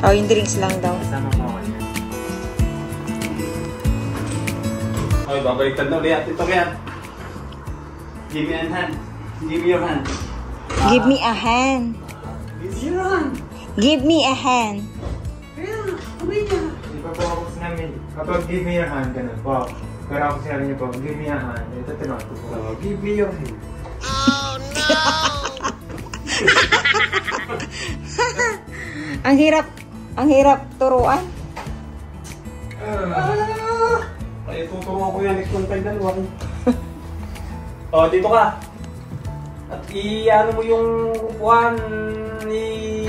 Oh, yung drinks lang daw. Kasama mo ako yan. Okay, babaliktad na ulit. Ito kaya. Give me a hand. Give me your hand. Give me a hand. Give me your hand. Give me a hand. Kaya, kamay niya. Di ba po ako sinabi, kapag give me your hand, ganun po. Pero ako sinabi niya po, give me a hand. Ito tinawag ko po. Give me your hand. Oh, no! Ang hirap turuan. Ay, tuturuan ko yan. Next one tayo dalawa. O, dito ka. At i-ano mo yung upuan ni...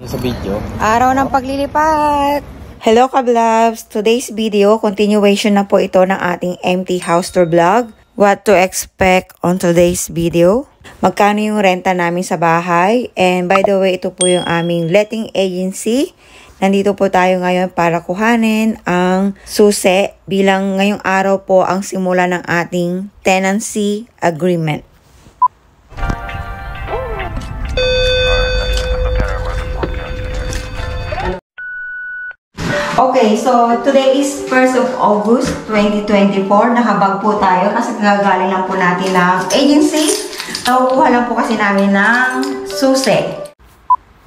sa video. Araw ng paglilipat. Hello Kablabs! Today's video, continuation na po ito ng ating empty house tour vlog. What to expect on today's video. Magkano yung renta namin sa bahay. And by the way, ito po yung aming letting agency. Nandito po tayo ngayon para kuhanin ang susi bilang ngayong araw po ang simula ng ating tenancy agreement. Okay, so today is 1st of August 2024. Nakabag po tayo kasi gagaling lang po natin ng agency. Nakukuha lang po kasi namin ng susi.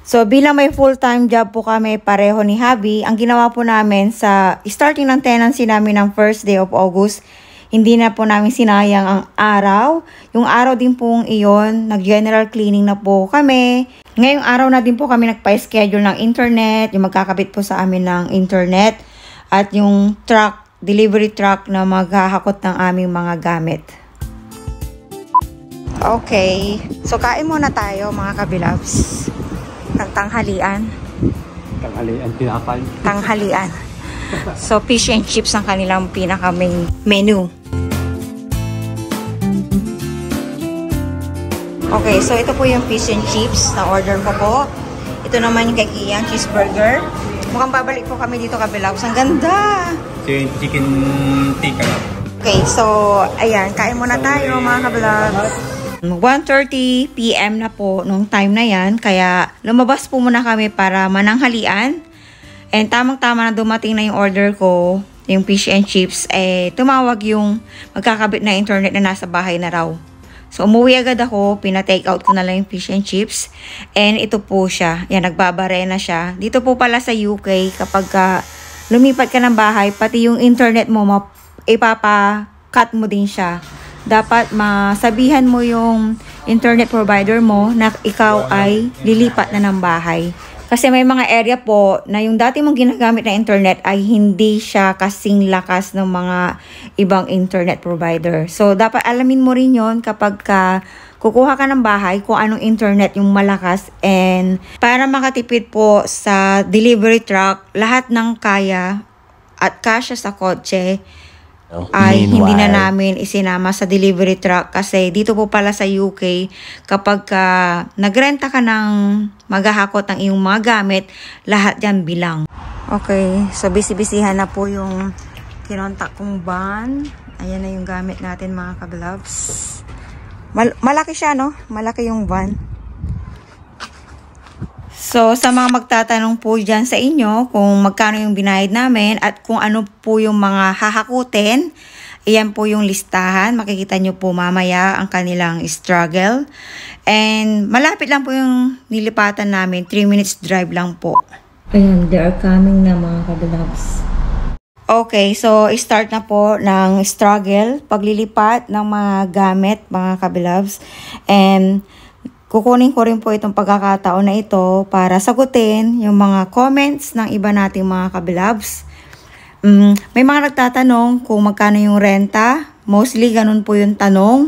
So bilang may full-time job po kami pareho ni Habi, ang ginawa po namin sa starting ng tenancy namin ng first day of August, hindi na po namin sinayang ang araw. Yung araw din pong iyon, nag-general cleaning na po kami. Ngayong araw na din po kami nagpa-schedule ng internet, yung magkakabit po sa amin ng internet, at yung truck, delivery truck na maghahakot ng aming mga gamit. Okay, so kain muna tayo mga kabilabs. Ng tanghalian. Tanghalian, pinakal. Tanghalian. So, fish and chips ang kanilang pinaka-main menu. Okay, so ito po yung fish and chips na order ko po. Ito naman yung kay Kian, cheeseburger. Mukhang babalik po kami dito kabilabs. Ang ganda! Chicken tikka. Okay, so, ayan, kain muna tayo mga kabilabs. 1:30 PM na po nung time na yan. Kaya lumabas po muna kami para mananghalian. And tamang-tama na dumating na yung order ko, yung fish and chips, tumawag yung magkakabit na internet na nasa bahay na raw. So, umuwi agad ako, pina-take out ko na lang yung fish and chips. And ito po siya, yan, nagbabare na siya. Dito po pala sa UK, kapag lumipat ka ng bahay, pati yung internet mo, ipapa-cut mo din siya. Dapat masabihan mo yung internet provider mo na ikaw ay lilipat na ng bahay. Kasi may mga area po na yung dati mong ginagamit na internet ay hindi siya kasing lakas ng mga ibang internet provider. So, dapat alamin mo rin yon kapag kukuha ka ng bahay kung anong internet yung malakas. And para makatipid po sa delivery truck, lahat ng kaya at kasya sa kotse ay hindi na namin isinama sa delivery truck kasi dito po pala sa UK kapag nagrenta ka ng maghahakot ng iyong mga gamit, lahat yan bilang. Okay, so busy-busyhan na po yung kinontak kong van. Ayan na yung gamit natin mga kablabs. Malaki siya, no? Malaki yung van. So, sa mga magtatanong po dyan sa inyo kung magkano yung binayad namin at kung ano po yung mga hahakutin, ayan po yung listahan. Makikita nyo po mamaya ang kanilang struggle. And malapit lang po yung nilipatan namin. 3 minutes drive lang po. Ayan, they are coming na mga kabilabs. Okay, so start na po ng struggle. Paglilipat ng mga gamit, mga kabilabs. And kukunin ko rin po itong pagkakataon na ito para sagutin yung mga comments ng iba nating mga kabilabs. May mga nagtatanong kung magkano yung renta. Mostly ganun po yung tanong.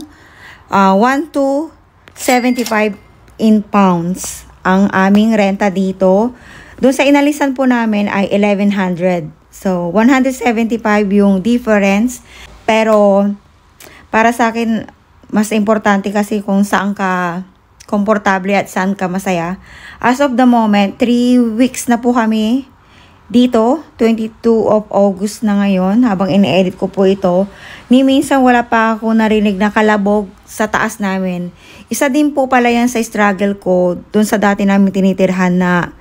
1 to 75 in pounds ang aming renta dito. Doon sa inalisan po namin ay 1,100. So, 175 yung difference. Pero, para sa akin, mas importante kasi kung saan ka komportable at saan ka masaya. As of the moment, 3 weeks na po kami Dito, 22 of August na ngayon, habang ini-edit ko po ito, ni minsan wala pa ako narinig na kalabog sa taas namin. Isa din po pala yan sa struggle ko dun sa dati namin tinitirhan na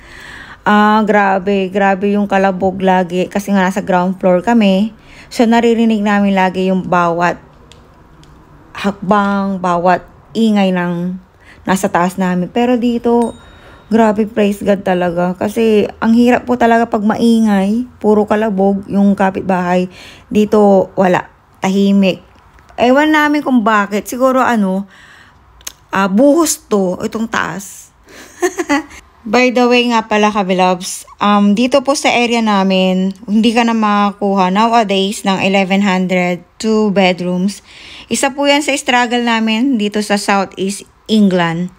grabe yung kalabog lagi kasi nga nasa ground floor kami. So naririnig namin lagi yung bawat hakbang, bawat ingay ng nasa taas namin. Pero dito, grabe, praise God talaga. Kasi ang hirap po talaga pag maingay, puro kalabog yung kapitbahay. Dito wala, tahimik. Ewan namin kung bakit. Siguro buhos to, itong taas. By the way nga pala kabilabs, dito po sa area namin, hindi ka na makakuha nowadays ng 1,100 2 bedrooms. Isa po yan sa struggle namin dito sa Southeast England.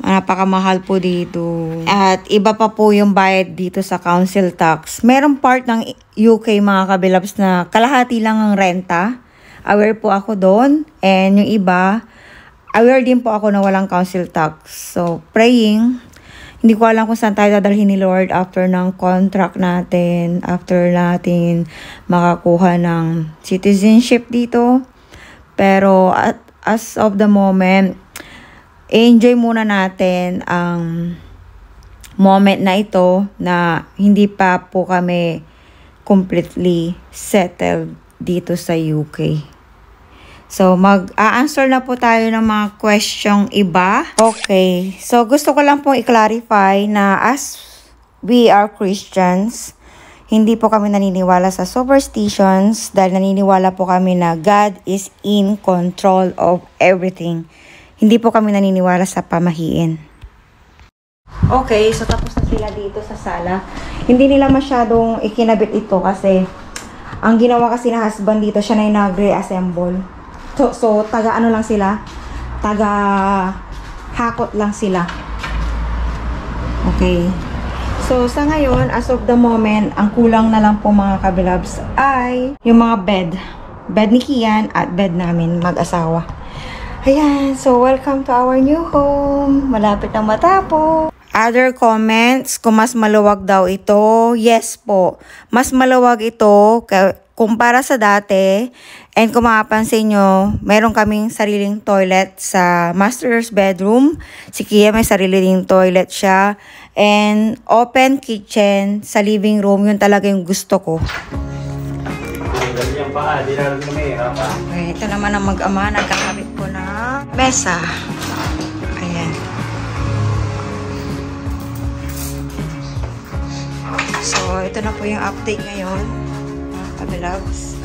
Napakamahal po dito. At iba pa po yung bayad dito sa council tax. Merong part ng UK mga kabilabs na kalahati lang ang renta. Aware po ako doon. And yung iba, aware din po ako na walang council tax. So, praying. Hindi ko alam kung saan tayo dadalhin ni Lord after ng contract natin. After natin makakuha ng citizenship dito. Pero as of the moment, enjoy muna natin ang moment na ito na hindi pa po kami completely settled dito sa UK. So, mag-a-answer na po tayo ng mga questioning iba. Okay. So, gusto ko lang pong i-clarify na as we are Christians, hindi po kami naniniwala sa superstitions dahil naniniwala po kami na God is in control of everything. Hindi po kami naniniwala sa pamahiin. Okay, so tapos na sila dito sa sala. Hindi nila masyadong ikinabit ito kasi ang ginawa kasi na husband dito, siya na yung nag-reassemble. So taga-ano lang sila? Taga-hakot lang sila. Okay. So sa ngayon, as of the moment, ang kulang na lang po mga kabilabs ay yung mga bed. Bed ni Kian at bed namin mag-asawa. Ayan, so welcome to our new home. Malapit na matapos. Other comments, kung mas maluwag daw ito, yes po. Mas maluwag ito kumpara sa dati. And kung mapapansin nyo, meron kaming sariling toilet sa master's bedroom. Si Kia may sariling toilet siya. And open kitchen sa living room, yun talaga yung gusto ko. Ganyan pa, di na rin mahirap pa. Okay, ito naman ang mag-ama, nagkakabit po na mesa. Ayan. So, ito na po yung update ngayon. Mga kabilabs.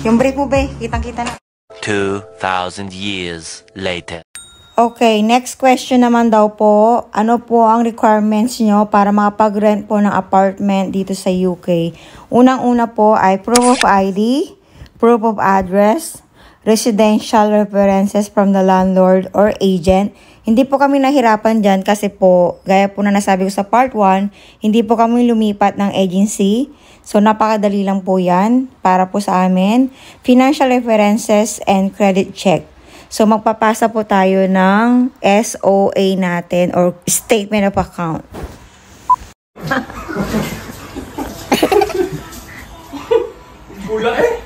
Yung brief mo, be. Kitang-kita na. 2,000 years later. Okay, next question naman daw po. Ano po ang requirements nyo para makapag-rent po ng apartment dito sa UK? Unang-una po ay proof of ID, proof of address, residential references from the landlord or agent. Hindi po kami nahirapan dyan kasi po, gaya po na nasabi ko sa part 1, hindi po kami lumipat ng agency. So, napakadali lang po yan para po sa amin. Financial references and credit check. So, magpapasa po tayo ng SOA natin or Statement of Account. Bula eh!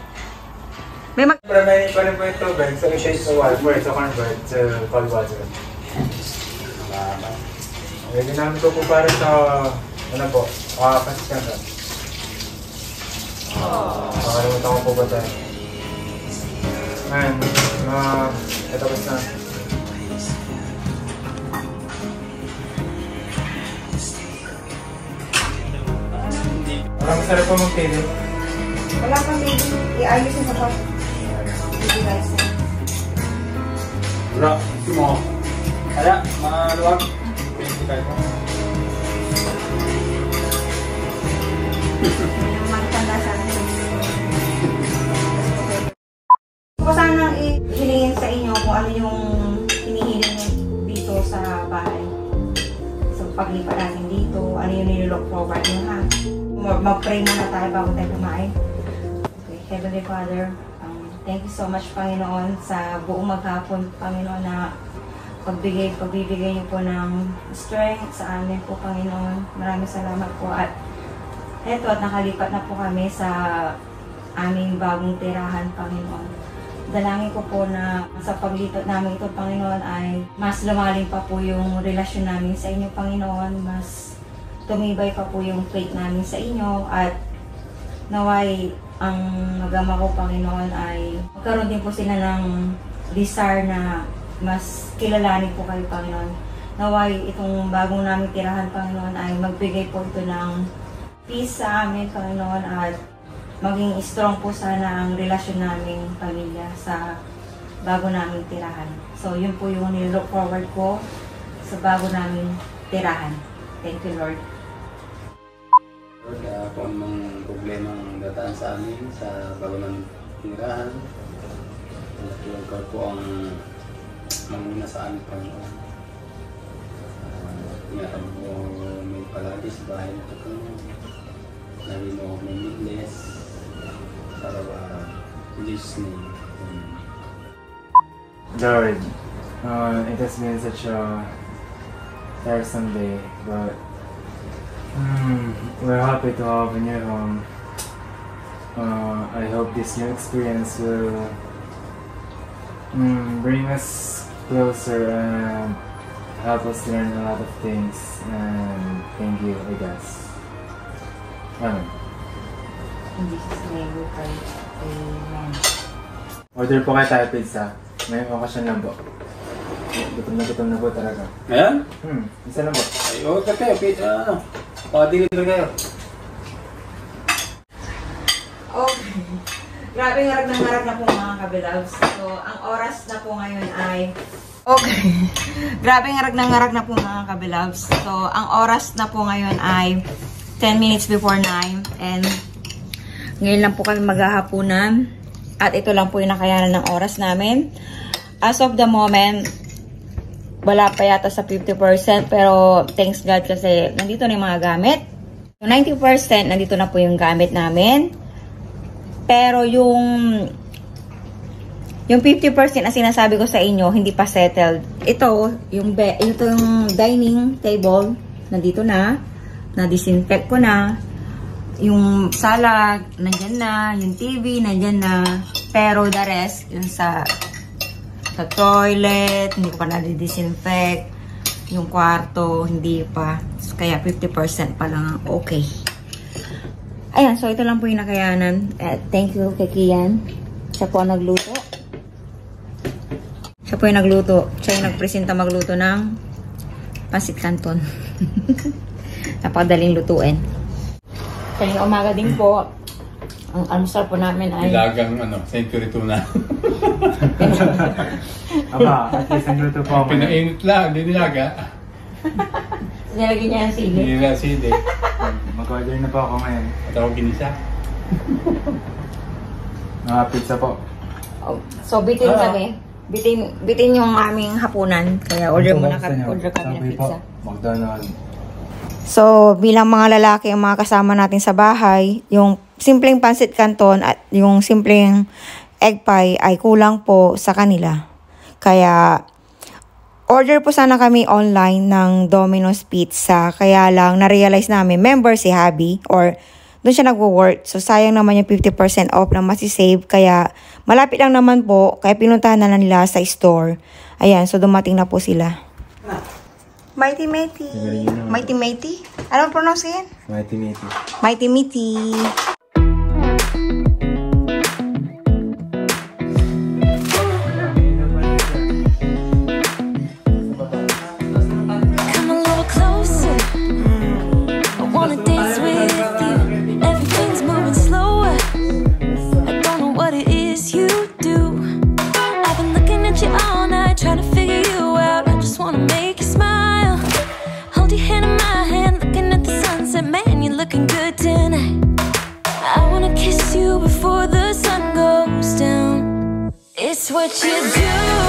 May mag... Pero may pa rin po yung tubig, so i-change sa water, so convert to cold water. Ginamit ko po para sa, ano po, consistent. Nakalimutan ko po ba tayo? Ayan, tapos na. Parang masarap po mag-TV. Wala pang baby. I-ayos yung sa Wala, ito mo. Kaya, maluwag. Pwede Magtanda ano yung hinihiling dito sa bahay. So, paglipat natin dito, ano yung nilook forward nyo, ha? Mag-pray muna tayo bago tayo kumain. Okay, Heavenly Father, thank you so much, Panginoon, sa buong maghapon, Panginoon, na pagbibigay niyo po ng strength sa amin po, Panginoon. Maraming salamat po. At eto, at nakalipat na po kami sa aming bagong tirahan, Panginoon. Dalangin ko po na sa paglipat namin ito, Panginoon, ay mas lumalim pa po yung relasyon namin sa inyo, Panginoon. Mas tumibay pa po yung faith namin sa inyo. At naway, ang magama ko, Panginoon, ay magkaroon din po sila ng desire na mas kilalanin po kayo, Panginoon. Naway, itong bagong namin tirahan, Panginoon, ay magbigay po ito ng peace sa amin, Panginoon, at maging strong po sana ang relasyon naming pamilya sa bago naming tirahan. So, yun po yung nilook forward ko sa bago naming tirahan. Thank you, Lord. Lord, kung anong problema ang dataan sa amin sa bago naming tirahan, ikaw po ang manguna sa amin, Panginoon. Ingatan mo may palagi sa bahay na ito, Panginoon. Lagi mo may witness sa araw-araw. In Jesus' name. Lord, it has been such a tiresome day, but we're happy to have a new home. I hope this new experience will bring us closer and help us learn a lot of things, and thank you, I guess. Amen. In Jesus' name we pray. Amen. Order po kayo tayo pizza. May okasyon na po. Gutom na po talaga. Ayan? Isa na po. Ay, order kayo. Ano? Paka-deliver kayo. Okay. Grabe ngarag na po mga kabilags. So, ang oras na po ngayon ay... Okay. Grabe ngarag na po mga kabilags. So, ang oras na po ngayon ay 10 minutes before 9. And ngayon lang po kami maghahapunan. At ito lang po yung nakayanan ng oras namin. As of the moment, wala pa yata sa 50%. Pero thanks God kasi nandito na yung mga gamit. So, 90% nandito na po yung gamit namin. Pero yung 50% na sinasabi ko sa inyo, hindi pa settled. Ito yung dining table, nandito na. Na-disinfect ko na. Yung sala, nandyan na. Yung TV, nandyan na. Pero the rest, yung sa toilet, hindi ko pa na-disinfect. Yung kwarto, hindi pa. Kaya 50% pa lang okay. Ayan, so ito lang po yung nakayanan. Thank you kay Kian. Siya po ang nagluto. Siya yung nagpresenta magluto ng pancit canton. Napakadaling lutuin. Kaya umaga din po, ang almusal po namin ay... Nilagang century tuna. Aba, at least ang luto po ako. Pinainit lang, hindi nilaga. Nilagyan niya ang sili. Hindi nila sili. Mag-order na po ako ngayon. At ako ginisa. Pizza po. So, bitin kami. Bitin yung aming hapunan. Kaya order kami ng pizza. McDonald's. So, bilang mga lalaki ang mga kasama natin sa bahay, yung simpleng pancit canton at yung simpleng egg pie ay kulang po sa kanila. Kaya, order po sana kami online ng Domino's Pizza. Kaya lang, na-realize namin, member si Habi or doon siya nagwo-work. So, sayang naman yung 50% off na masisave. Kaya, malapit lang naman po. Kaya pinuntahan na nila sa store. Ayan, so dumating na po sila. Mighty Mighty. Mighty Mighty? Anong pronounce yan? Mighty Mighty. Mighty Mighty. Come a little closer. I wanna dance with you. Everything's moving slower. I don't know what it is you do. I've been looking at you all night, trying to figure you out. I just wanna make you smile. Hold your hand in my hand, looking at the sunset. Man, you're looking good tonight. I wanna kiss you before the sun goes down. It's what you do.